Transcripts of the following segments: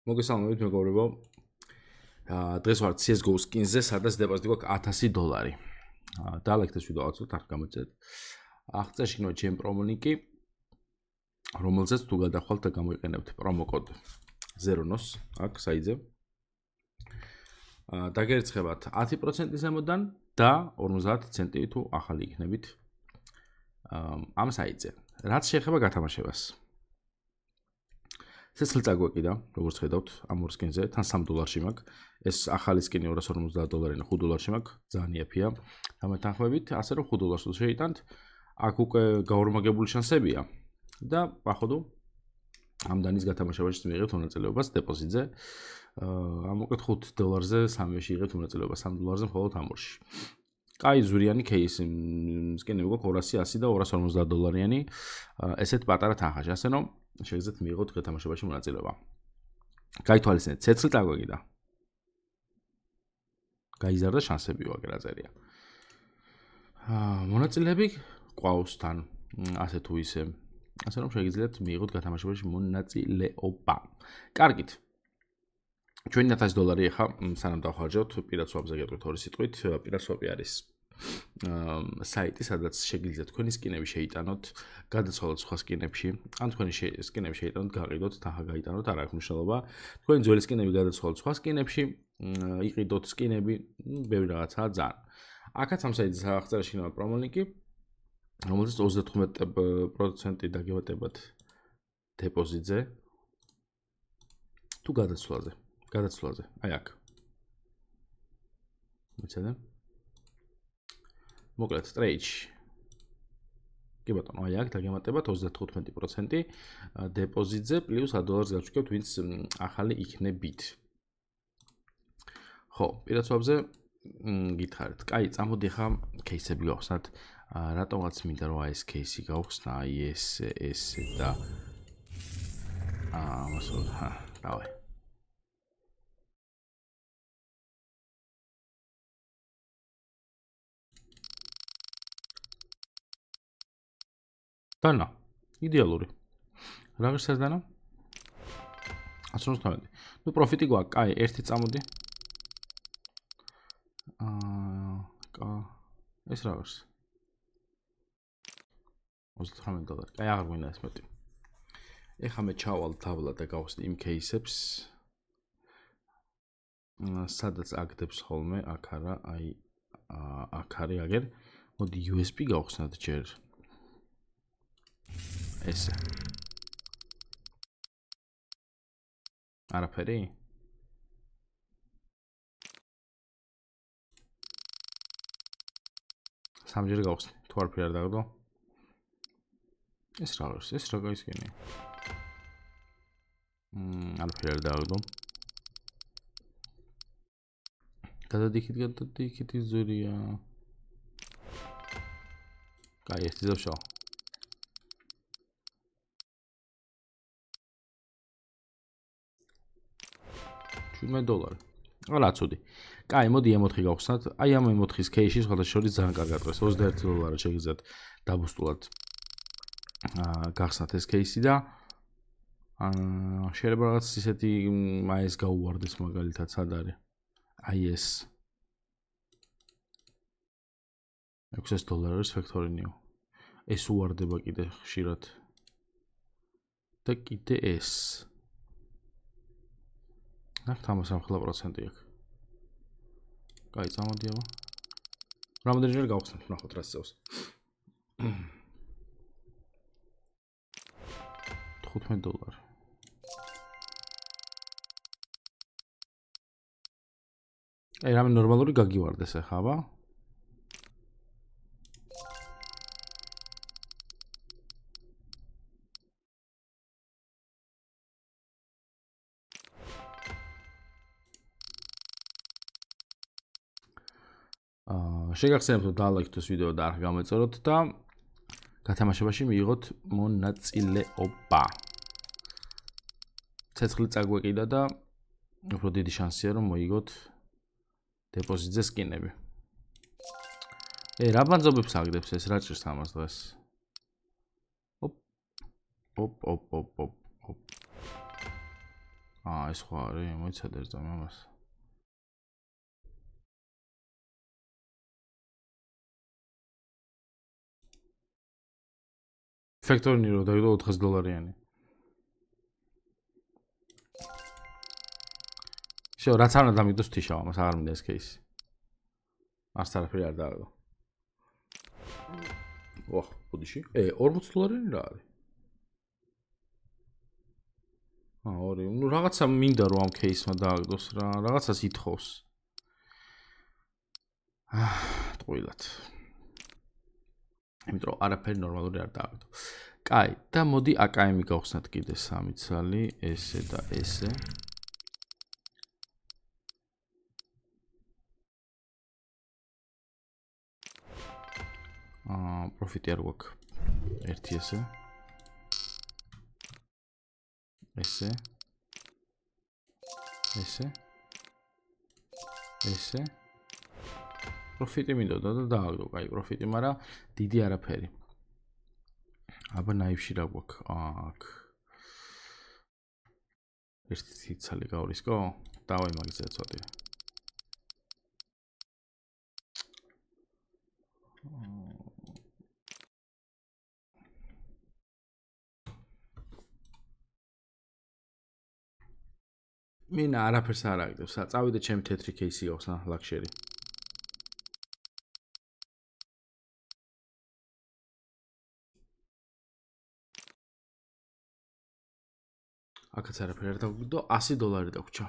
მოგესალმებით მეგობრებო. დღეს ვარ CS:GO skins-ზე, სადაც დეპოზიტი გვაქვს $1000. დაალექეთ ეს ვიდეო აუცილებლად არ გამოიწევთ. აღწერაში იქნება ჩემი პრომო-ლინკი, რომელზეც თუ გადახვალთ და გამოიყენებთ პრომო-კოდ ZERONOS, აქ საიძე. დაგერცხებათ 10% ზემოდან და 50 ცენტი თუ ახალი იქნებით ამ საიტზე. რაც შეეხება გათამაშებას. სესხლი წაგვეკიდა, როგორც ხედავთ, ამ ორ სკინზე, თან $3 მაქვს. ეს ახალი სკინი $250 და $5 მაქვს, ძალიან იაფია. ამეთანხმებით, ასე რომ $5 შეიტანთ, აქ უკვე გაორმაგებული შანსებია და походу ამ დანის გათამაშებაში მიიღებთ მონაწილეობას დეპოზიტზე. ამოკლედ $5-ზე 3-ში იღებთ მონაწილეობას, $3-ზე მხოლოდ ამ ორში. კაი ზურიანი кейსი სკინები გვაქვს 200, 100 და $250-იანი. ესეთ პატარა თანხაში, ასე რომ შეგიძლიათ მიიღოთ გათამაშებაში მონაწილეობა. გაითვალისწინეთ, ცეცხლი წაგვეკიდა. გაიზარდა შანსები ვაგერ აწერია. მონაწილეები ყავს თან, ასე თუ ისე. ასე რომ შეგიძლიათ მიიღოთ გათამაშებაში მონაწილეობა. კარგით. ჩვენი $1000 ეხა სანამ დავხარჯავთ პირადსვაპზე გეტყვით ორი სიტყვით, პირადსვაპი არის საიტი, სადაც შეგიძლიათ თქვენი სკინები შეიტანოთ, გადაცვალოთ სხვა სკინებში, ან თქვენი სკინები შეიტანოთ, გაყიდოთ, თანხა გაიტანოთ, არ აქვს მნიშვნელობა. თქვენი ძველი სკინები გადაცვალოთ სხვა სკინებში, იყიდოთ სკინები, ბევრი რაღაცაა ძალიან. აქაც ამ საიტზე აღწერაში იქნება პრომო-ლინკი, რომელზეც 35% დაგევატებათ დეპოზიტზე თუ გადაცვლაზე. აი აქ. მიცადე. მოკლედ trade. კი ბატონო, აი აქ დაგემატებათ 35% დეპოზიტზე პლუს $100 გავჩქებთ, ვინც ახალი იქნებით. ხო, პირადსვაპზე გითხარით. კაი, წამოდი ხა кейსები გავხსნათ. რატომაც მინდა რომ ეს кейსი გავხსნა, აი ეს და მასოლა, დავай. დანა, იდეალური. რა გიხსნა დანა? 150. ნუ პროფიტი გვაქვს, კაი, ერთი წამოდი. ეს რა არის? $39. კაი, აღარ გვინდა ეს მეტი. ეხლა მე ჩავალ თავლა და გავხსნი იმ кейსებს. სადაც აგდებს ხოლმე, აქ არა, აი აქ არის აგერ. მოდი USB გავხსნათ ჯერ. ესე. არაფერი? სამჯერ გავხსნი, თუ არაფერი არ დაგდო. ეს რა არის? ეს რა გაისკენი? არაფერი არ დაგდო. გადადიქით ზურია. კაი, ერთი დავშავ. $10. რა ცუდი. კაი, მოდი M4 გავხსნათ. აი ამ M4-ის кейსში სხვადასხვა შორის ძალიან კარგად დღეს $21 შეგიძლიათ დაბუსტულად გახსნათ ეს кейსი და შეიძლება რაღაც ისეთი ეს გაუვარდეს მაგალითად სად არის? აი ეს $600 factory new. ეს უვარდება კიდე ხშირად. და კიდე ეს ნახეთ ამას ახლა პროცენტი აქვს. კაი, წამოდი აბა. რამდენჯერ გავხსნათ, ნახოთ რა წევს. $15. აი, რამე ნორმალური გაგივარდეს ახლა, აბა. შეგახსენებთ რომ დაალაიქოთ ეს ვიდეო და არ გამოეწოროთ და გათამაშებაში მიიღოთ მონაწილეობა. ცეცხლი წაგვეკიდა და უფრო დიდი შანსია რომ მოიგოთ დეპოზიტზე სკინები. რა ბანძობებს აგდებს ეს რა ჭირს ამას დღეს? ოპ. ეს ხო არის, მოიცადე ერთამ ამას. Factory რო დაიდო $400. შო, რაც არ უნდა დამიდოს თიშა ამას, აღარ მინდა ეს кейსი. არც არაფერი არ დააგდო. ოხ, ბუდიში. $40 რა არის? ორი, ნუ რაღაცა მინდა რომ ამ кейსმა დააგდოს რა, რაღაცას ითხოვს. ტყუილად. იმიტომ რომ არაფერი ნორმალური არ დააგდო. კაი, და მოდი AKM გავხსნათ კიდე 3 ცალი, ესე და ესე. პროფიტი არ გვაქვს. ერთი ესე. ესე. ესე. ესე. პროფიტი მინდოდა და დააგდო, კაი, პროფიტი, მაგრამ დიდი არაფერი. აბა ნაიფში რა გვაქვს? აქ. ერთი ცალი გავრისკო? დავაი მაგისაც წოდე. მინა არაფერს არ აგდებს. წავიდე ჩემი თეთრი кейსი გავხსნა ლაქშერი. აქაც არაფერი არ დავგვიდო, $100 დაგვრჩა.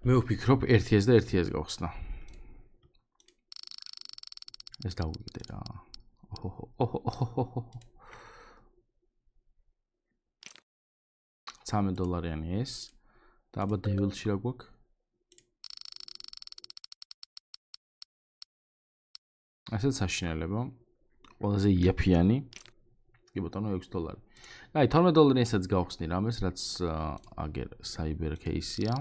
მე ვფიქრობ 1S და 1S გავხსნა. ეს დავგვიდე რა. $13 ეს და აბა დევილში რა გვაქვს? ასეც საშინელება. ყველაზე იაფიანი. კი ბატონო $6. აი $12 ესაც გავხსნი რამეს, რაც აგერ საიბერ кейსია.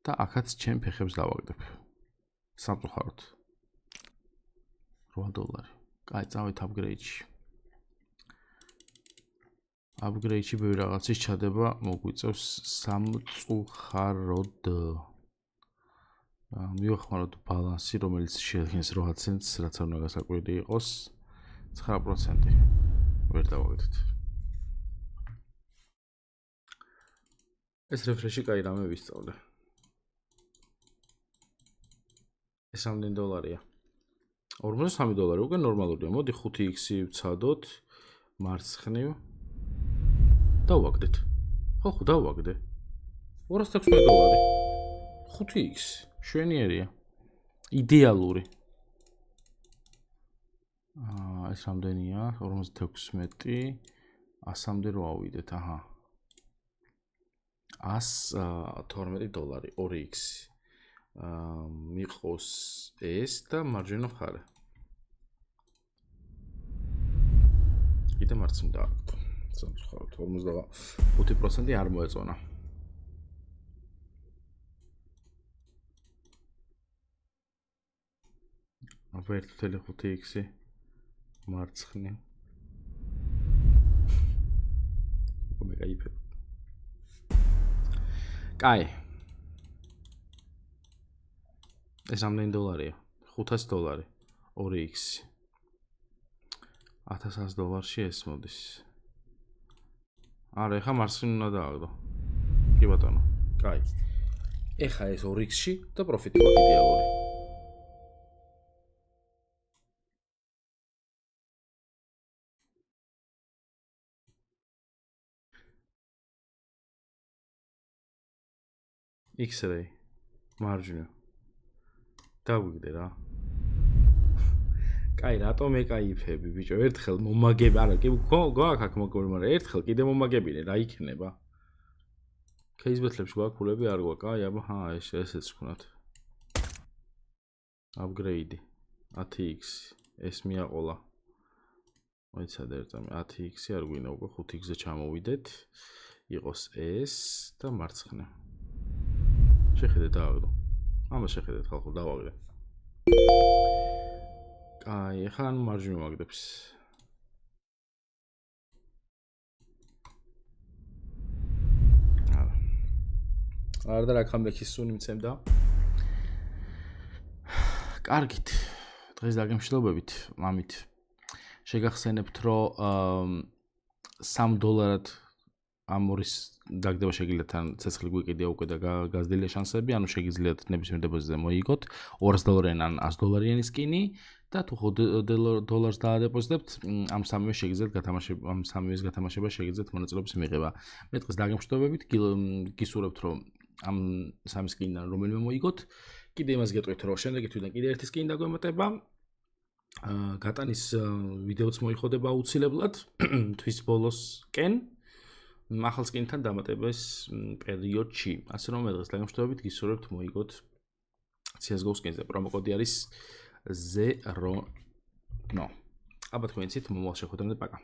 და აქაც ჩემ ფეხებს დავაგდებ. სამწუხაროდ. $8. კაი, წავით upgrade-ში. Upgrade-ში ბევრი რაღაცის ჩადება მოგვიწევს სამწუხაროდ. მივახმაროთ ბალანსი, რომელიც შეადგენს 8 ცენტს, რაც არ უნდა გასაკვირი იყოს. 9%. ვერ დავაგდეთ. ეს refresh-ი კაი რამე ვისწავლე. ეს ამდენ $. $43 უკვე ნორმალურია. მოდი 5x-ი ვცადოთ მარცხნივ. დავაგდეთ. ხო, დავაგდე. $216. 5x. შვენიერია. იდეალური. ეს რამდენია? 56. 100-მდე რო ავიდეთ, აჰა. $112, 2x. მიყოს ეს და მარჯვენა მხარე. კიდე მარცხნივ დააგდო. სამწუხაროდ 55% არ მოეწონა. აბა 1.5x მარცხნივ. მე გაიფე. კაი. ეს ამდენი $. $500, 2x. $1100-ში ეს მოდის. არა, ეხა მარცხნივ უნდა დააგდო. კი ბატონო. კაი. ეხა ეს 2x-ში და პროფიტი გვაქვს იდეალური. X-ray მარჯვნივ. დავიგდე რა. კაი, რატომ ეკაიფები, ბიჭო? ერთხელ მომაგები, არა, კი გვაქვს აქ მოგები, მაგრამ ერთხელ კიდე მომაგებინე, რა იქნება? кейსბეთლებში გვაქვს ფულები, არ გვაქვს. აი, აბა, ესეც ვქნათ. Upgrade 10x, ეს მიაყოლა. მოიცადე ერთამე 10x-ი არ გვინდა უკვე 5x-ზე ჩამოვიდეთ. იყოს ეს და მარცხნივ. შეხედეთ დააგდო. ამას შეხედეთ ხალხო, დავაგდე. კაი, ეხლა მარჯვნივ ვაგდებს. არა და რა კამბექის სუნი მცემდა. კარგით. დღეს დაგემშვიდობებით, მამით. შეგახსენებთ, რომ $3 ამ ორის დაგდება შეგიძლიათ თან ცეცხლი გვიყიდია უკვე და გაზრდილია შანსები, ანუ შეგიძლიათ ნებისმიერ დებოზიტზე მოიგოთ $200 ან $100 სკინი და თუ $5 დაადეპოზიტებთ, ამ სამივე შეგიძლიათ გათამაშება, ამ სამივეს გათამაშება შეგიძლიათ მონაწილეობის მიღება. მე დღეს დაგემშვიდობებით, გისურვებთ, რომ ამ სამი სკინიდან რომელიმე მოიგოთ. კიდე იმას გეტყვით, რომ შემდეგი თვიდან კიდე ერთი სკინი დაგვემატება. გატანის ვიდეოც მოიხდება აუცილებლად თვის ბოლოსკენ. ახალ სკინთან დამატების პერიოდში. ასე რომ მე დღეს დაგემშვიდობებით, გისურვებთ მოიგოთ CS:GO სკინზე. პრომოკოდი არის 0. აბა თქვენ იცით, მომავალ შეხვედრამდე პაკა.